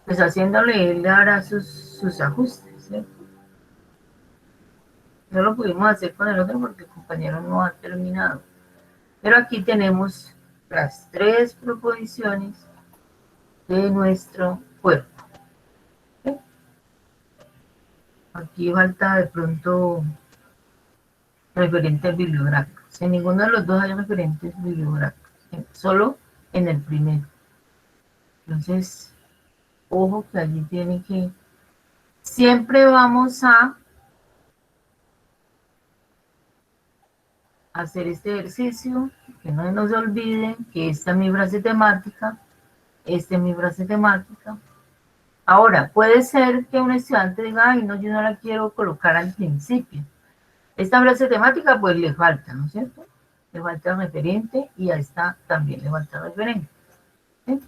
Pues haciéndole, él le hará sus ajustes. ¿Sí? No lo pudimos hacer con el otro porque el compañero no ha terminado. Pero aquí tenemos las 3 proposiciones de nuestro cuerpo. ¿Sí? Aquí falta de pronto referentes bibliográficos. En ninguno de los dos hay referentes bibliográficos, solo en el primero. Entonces, ojo que allí tiene que... Siempre vamos a hacer este ejercicio, que no nos olviden que esta es mi frase temática, esta es mi frase temática. Ahora, puede ser que un estudiante diga, ay, no, yo no la quiero colocar al principio. Esta frase temática, pues le falta, ¿no es cierto? Le falta referente y a esta también le falta referente. ¿Sí?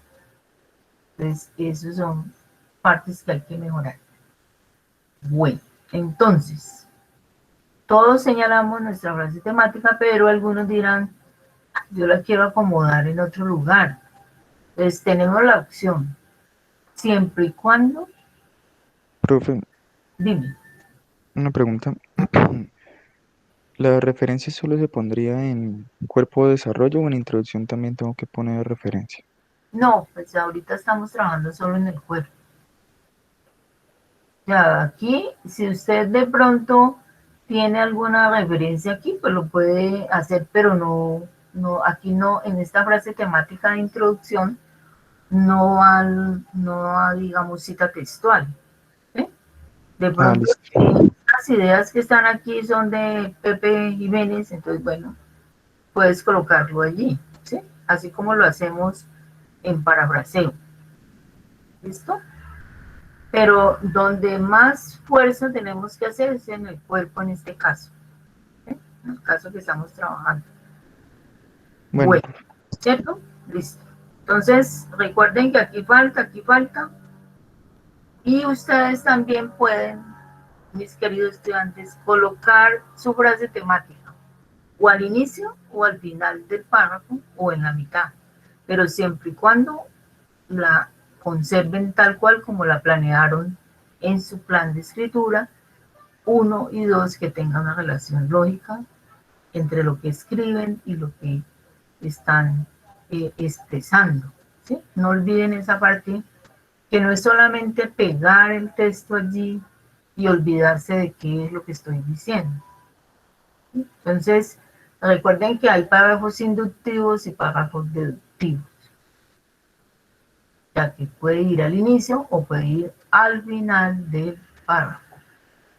Entonces, esas son partes que hay que mejorar. Bueno, entonces, todos señalamos nuestra frase temática, pero algunos dirán, yo la quiero acomodar en otro lugar. Entonces, tenemos la opción, siempre y cuando, Profe, dime, una pregunta. ¿La referencia solo se pondría en cuerpo de desarrollo o en introducción también tengo que poner referencia? no, pues ahorita estamos trabajando solo en el cuerpo. Ya, aquí, si usted de pronto tiene alguna referencia aquí, pues lo puede hacer, pero aquí no, en esta frase temática de introducción, no digamos, cita textual. ¿Sí? De Ah, pronto, listo. las ideas que están aquí son de Pepe Jiménez, entonces, bueno, puedes colocarlo allí, ¿sí? Así como lo hacemos en parafraseo. ¿Listo? Pero donde más fuerza tenemos que hacer es en el cuerpo en este caso, ¿sí? En el caso que estamos trabajando. Bueno, Bueno, profe. ¿cierto? Listo. Entonces, recuerden que aquí falta, y ustedes también pueden, mis queridos estudiantes, colocar su frase temática, o al inicio o al final del párrafo, o en la mitad, pero siempre y cuando la conserven tal cual como la planearon en su plan de escritura, 1 y 2, que tenga una relación lógica entre lo que escriben y lo que están expresando. ¿Sí? No olviden esa parte, que no es solamente pegar el texto allí y olvidarse de qué es lo que estoy diciendo. ¿Sí? Entonces, recuerden que hay párrafos inductivos y párrafos deductivos, ya que puede ir al inicio o puede ir al final del párrafo.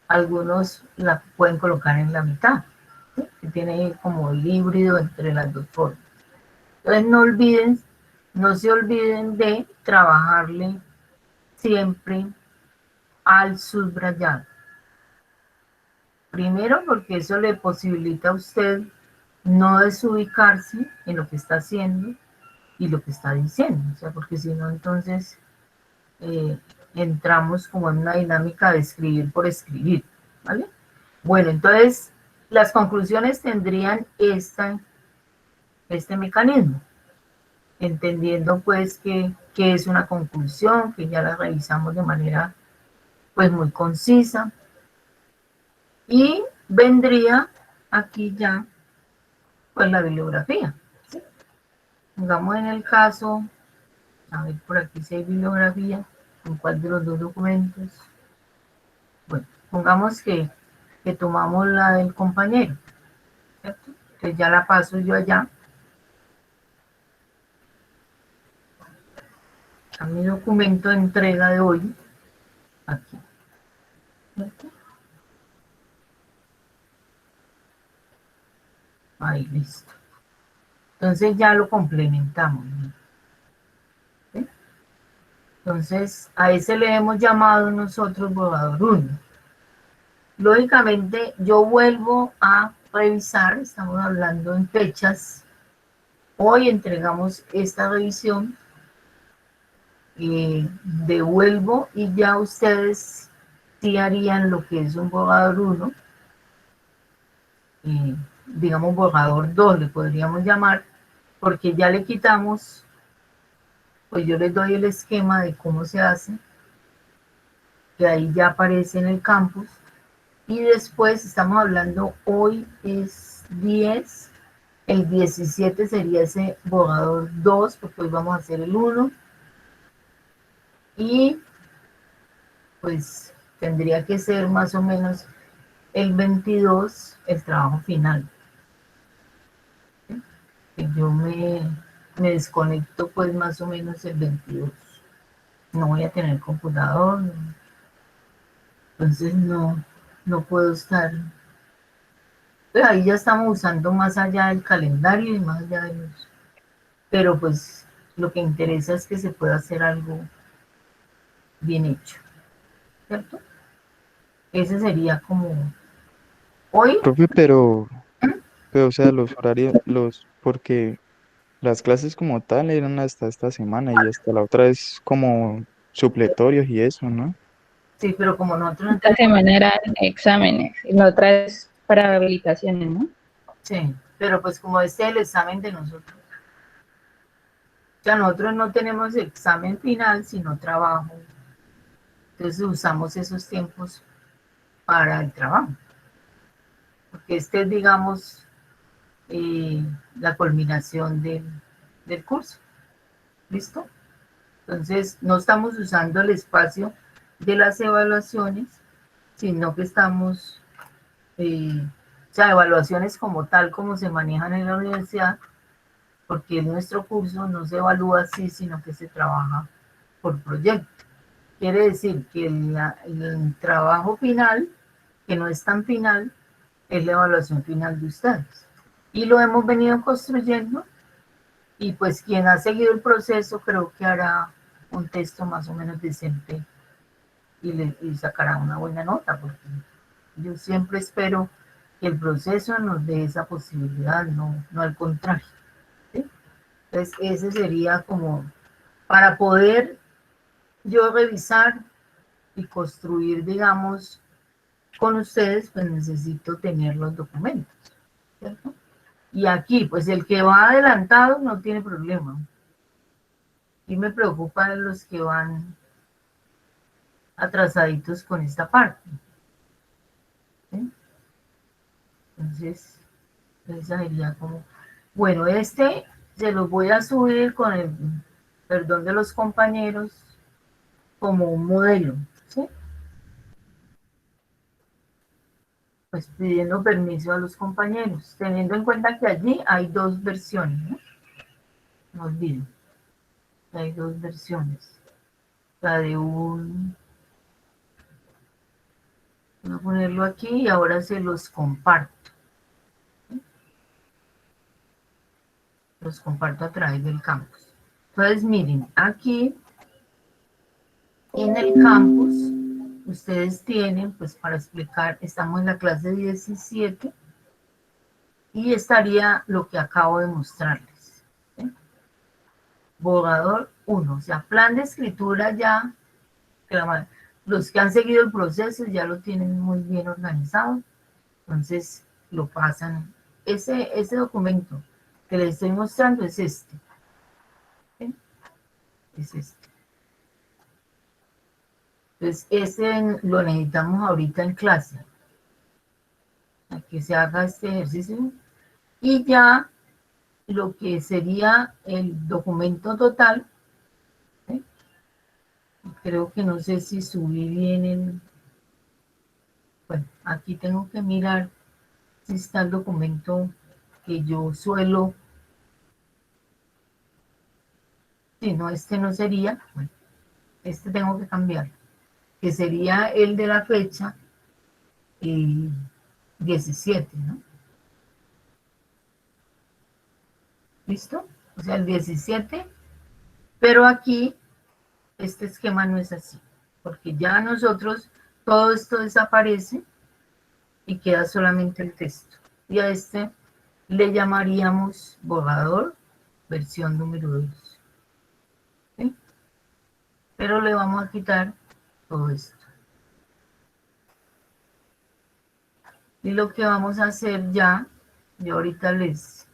algunos la pueden colocar en la mitad, ¿sí? Que tiene como el híbrido entre las dos formas. Entonces no se olviden de trabajarle siempre al subrayado. Primero porque eso le posibilita a usted no desubicarse en lo que está haciendo y lo que está diciendo, o sea, porque si no, entonces eh, entramos como en una dinámica de escribir por escribir, ¿vale? Bueno, entonces las conclusiones tendrían este mecanismo, entendiendo pues que es una conclusión, que ya la revisamos de manera pues muy concisa, y vendría aquí ya pues la bibliografía, ¿sí? Pongamos en el caso, a ver por aquí si hay bibliografía, en cuál de los dos documentos. Bueno, pongamos que tomamos la del compañero, ¿cierto? Entonces ya la paso yo allá, a mi documento de entrega de hoy, aquí, ¿cierto? Ahí, listo. Entonces ya lo complementamos, ¿no? ¿Sí? Entonces a ese le hemos llamado nosotros borrador 1. Lógicamente yo vuelvo a revisar, estamos hablando en fechas, hoy entregamos esta revisión, devuelvo y ya ustedes sí harían lo que es un borrador 1, digamos borrador 2 le podríamos llamar, porque ya le quitamos, pues yo les doy el esquema de cómo se hace, que ahí ya aparece en el campus, y después estamos hablando, hoy es 10, el 17 sería ese borrador 2, porque hoy vamos a hacer el 1, y pues tendría que ser más o menos el 22 el trabajo final. ¿Sí? Que yo me desconecto pues más o menos el 22. No voy a tener computador, entonces no puedo estar. Pero ahí ya estamos usando más allá del calendario y más allá de los. Pero pues lo que interesa es que se pueda hacer algo bien hecho, ¿cierto? Ese sería como hoy. Profe, pero, o sea, los horarios, porque las clases como tal eran hasta esta semana y hasta la otra es como supletorios y eso, ¿no? Sí, pero como nosotros no Esta tenemos. semana eran exámenes y la otra es para habilitaciones, ¿no? Sí, pero pues como este es el examen de nosotros. O sea, nosotros no tenemos examen final, sino trabajo. Entonces usamos esos tiempos para el trabajo. Porque este es, digamos, la culminación del curso. ¿Listo? Entonces, no estamos usando el espacio de las evaluaciones, sino que estamos, o sea, evaluaciones como tal, como se manejan en la universidad, porque en nuestro curso no se evalúa así, sino que se trabaja por proyecto. Quiere decir que el trabajo final, que no es tan final, es la evaluación final de ustedes. Y lo hemos venido construyendo y pues quien ha seguido el proceso creo que hará un texto más o menos decente y sacará una buena nota, porque yo siempre espero que el proceso nos dé esa posibilidad, no al contrario. ¿Sí? Entonces ese sería como para poder yo revisar y construir, digamos, con ustedes, pues necesito tener los documentos, ¿cierto? Y aquí, pues el que va adelantado no tiene problema. Y me preocupan los que van atrasaditos con esta parte, ¿sí? Entonces, esa sería como, bueno, este se los voy a subir con el perdón de los compañeros como un modelo, ¿sí? Pues pidiendo permiso a los compañeros, teniendo en cuenta que allí hay dos versiones, ¿no? No olviden, hay dos versiones. La de Voy a ponerlo aquí y ahora se los comparto. Los comparto a través del campus. Entonces, miren, aquí en el campus, ustedes tienen, pues para explicar, estamos en la clase 17 y estaría lo que acabo de mostrarles. ¿Sí? Borrador 1, o sea, plan de escritura ya, los que han seguido el proceso ya lo tienen muy bien organizado, entonces lo pasan. Ese documento que les estoy mostrando es este. ¿Sí? Es este. Entonces, ese lo necesitamos ahorita en clase, a que se haga este ejercicio. Y ya lo que sería el documento total, ¿sí? Creo que no sé si subí bien el... Bueno, aquí tengo que mirar si está el documento que yo suelo... Si no, este no sería, bueno, este tengo que cambiar, que sería el de la fecha 17, ¿no? ¿Listo? O sea, el 17, pero aquí este esquema no es así, porque ya nosotros, todo esto desaparece y queda solamente el texto. Y a este le llamaríamos borrador versión número 2. ¿Sí? Pero le vamos a quitar todo esto. Y lo que vamos a hacer ya, yo ahorita les...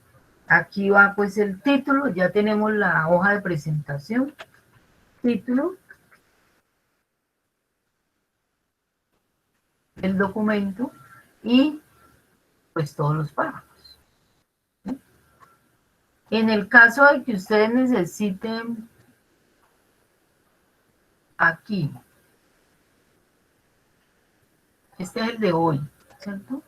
Aquí va pues el título, ya tenemos la hoja de presentación. Título, el documento y pues todos los párrafos. ¿Sí? En el caso de que ustedes necesiten aquí, este es el de hoy, ¿cierto?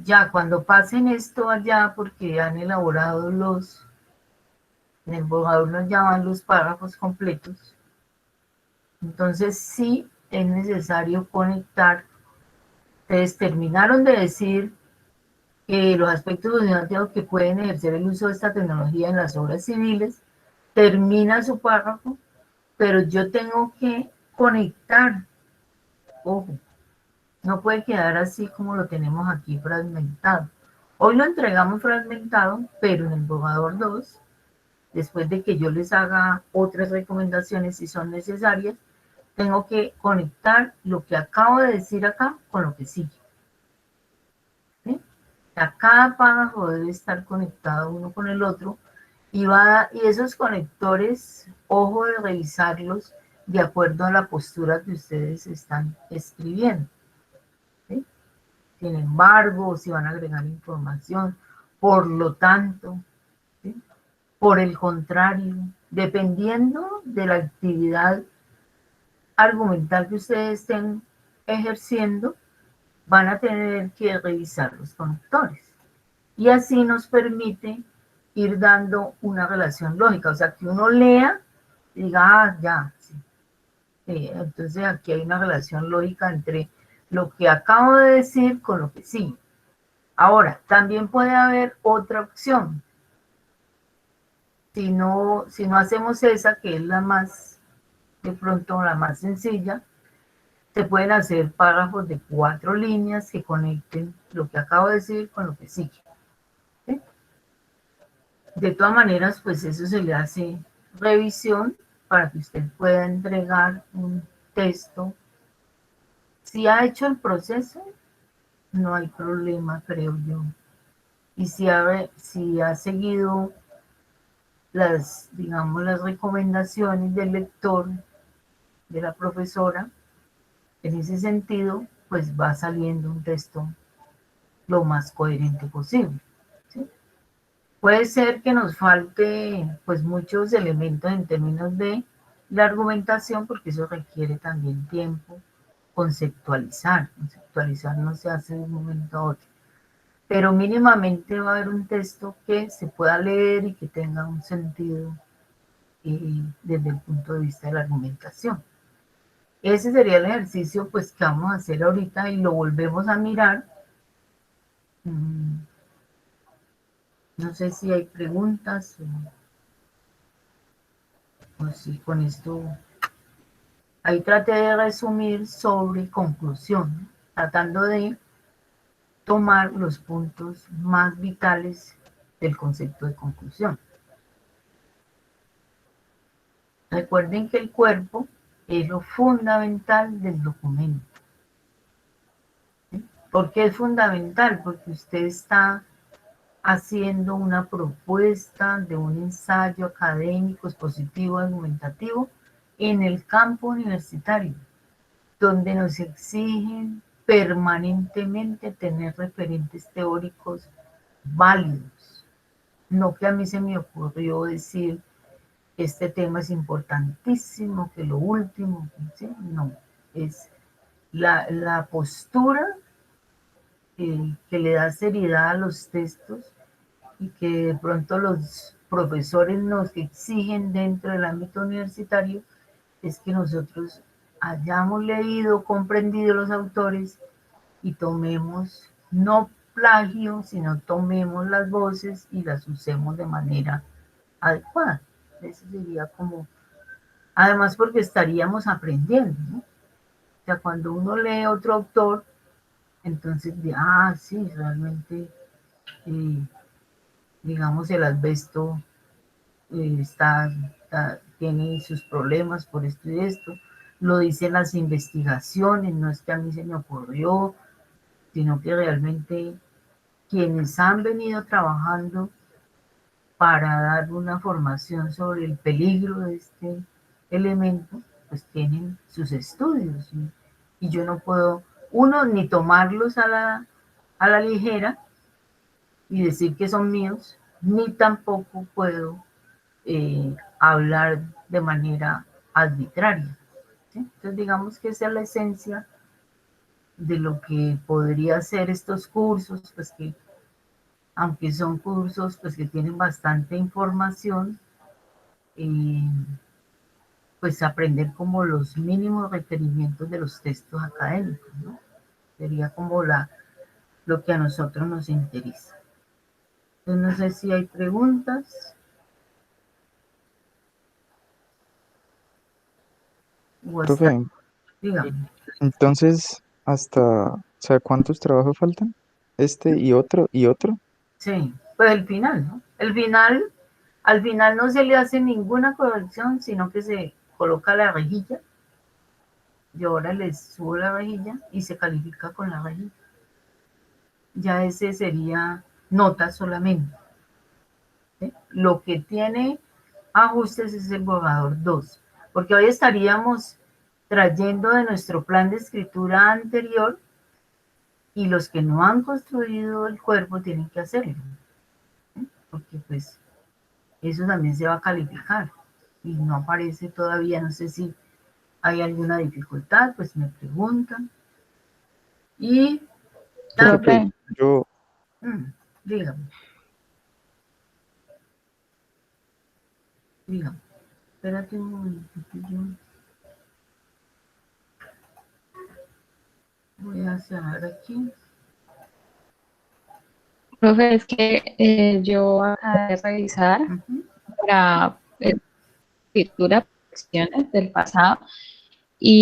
Ya cuando pasen esto allá, porque han elaborado en el borrador nos llaman los párrafos completos, entonces sí es necesario conectar. Ustedes terminaron de decir que los aspectos funcionales que pueden ejercer el uso de esta tecnología en las obras civiles, termina su párrafo, pero yo tengo que conectar, ojo, no puede quedar así como lo tenemos aquí fragmentado. Hoy lo entregamos fragmentado, pero en el borrador 2, después de que yo les haga otras recomendaciones si son necesarias, tengo que conectar lo que acabo de decir acá con lo que sigue. ¿Sí? O sea, cada párrafo debe estar conectado uno con el otro y esos conectores, ojo de revisarlos de acuerdo a la postura que ustedes están escribiendo. ¿Sí? Sin embargo, si van a agregar información, por lo tanto, ¿sí? Por el contrario, dependiendo de la actividad argumental que ustedes estén ejerciendo, van a tener que revisar los conectores. Y así nos permite ir dando una relación lógica, o sea, que uno lea y diga, ah, ya, sí. Entonces aquí hay una relación lógica entre lo que acabo de decir con lo que sigue. Ahora, también puede haber otra opción. Si no hacemos esa, que es la más, de pronto la más sencilla, se pueden hacer párrafos de 4 líneas que conecten lo que acabo de decir con lo que sigue. ¿Sí? De todas maneras, pues eso se le hace revisión para que usted pueda entregar un texto. Si ha hecho el proceso, no hay problema, creo yo. Y si ha seguido digamos, las recomendaciones del lector, de la profesora, en ese sentido, pues va saliendo un texto lo más coherente posible. ¿Sí? Puede ser que nos falte pues muchos elementos en términos de la argumentación, porque eso requiere también tiempo, conceptualizar no se hace de un momento a otro, pero mínimamente va a haber un texto que se pueda leer y que tenga un sentido desde el punto de vista de la argumentación. Ese sería el ejercicio pues que vamos a hacer ahorita y lo volvemos a mirar. No sé si hay preguntas o si con esto. Ahí traté de resumir sobre conclusión, ¿no? Tratando de tomar los puntos más vitales del concepto de conclusión. Recuerden que el cuerpo es lo fundamental del documento. ¿Sí? ¿Por qué es fundamental? Porque usted está haciendo una propuesta de un ensayo académico, expositivo, argumentativo en el campo universitario, donde nos exigen permanentemente tener referentes teóricos válidos. No que a mí se me ocurrió decir, este tema es importantísimo, que lo último, ¿sí? No, es la postura que le da seriedad a los textos y que de pronto los profesores nos exigen dentro del ámbito universitario es que nosotros hayamos leído, comprendido los autores y tomemos, no plagio, sino tomemos las voces y las usemos de manera adecuada. Eso sería como, además porque estaríamos aprendiendo, ¿no? O sea, cuando uno lee otro autor, entonces, sí, realmente, eh, digamos, el asbesto tiene sus problemas por esto y esto. Lo dicen las investigaciones, no es que a mí se me ocurrió, sino que realmente quienes han venido trabajando para dar una formación sobre el peligro de este elemento, pues tienen sus estudios. Y yo no puedo, uno, ni tomarlos a la ligera y decir que son míos, ni tampoco puedo hablar de manera arbitraria. ¿Sí? Entonces digamos que esa es la esencia de lo que podría ser estos cursos, pues que aunque son cursos pues que tienen bastante información, pues aprender como los mínimos requerimientos de los textos académicos, ¿no? Sería como lo que a nosotros nos interesa. Entonces no sé si hay preguntas. O hasta, Profe, dígame. entonces, o sea, ¿cuántos trabajos faltan? Este y otro y otro. Sí, pues el final, ¿no? Al final no se le hace ninguna corrección, sino que se coloca la rejilla. Yo ahora les subo la rejilla y se califica con la rejilla. Ya ese sería nota solamente. ¿Sí? Lo que tiene ajustes es el borrador 2, porque hoy estaríamos trayendo de nuestro plan de escritura anterior y los que no han construido el cuerpo tienen que hacerlo, ¿sí? Porque pues eso también se va a calificar y no aparece todavía, no sé si hay alguna dificultad, pues me preguntan. Y Profe, pues Profe, yo, dígame, dígame, espérate un momento que yo voy a cerrar aquí. profe, es que yo acabé de revisar para escritura, secciones del pasado, y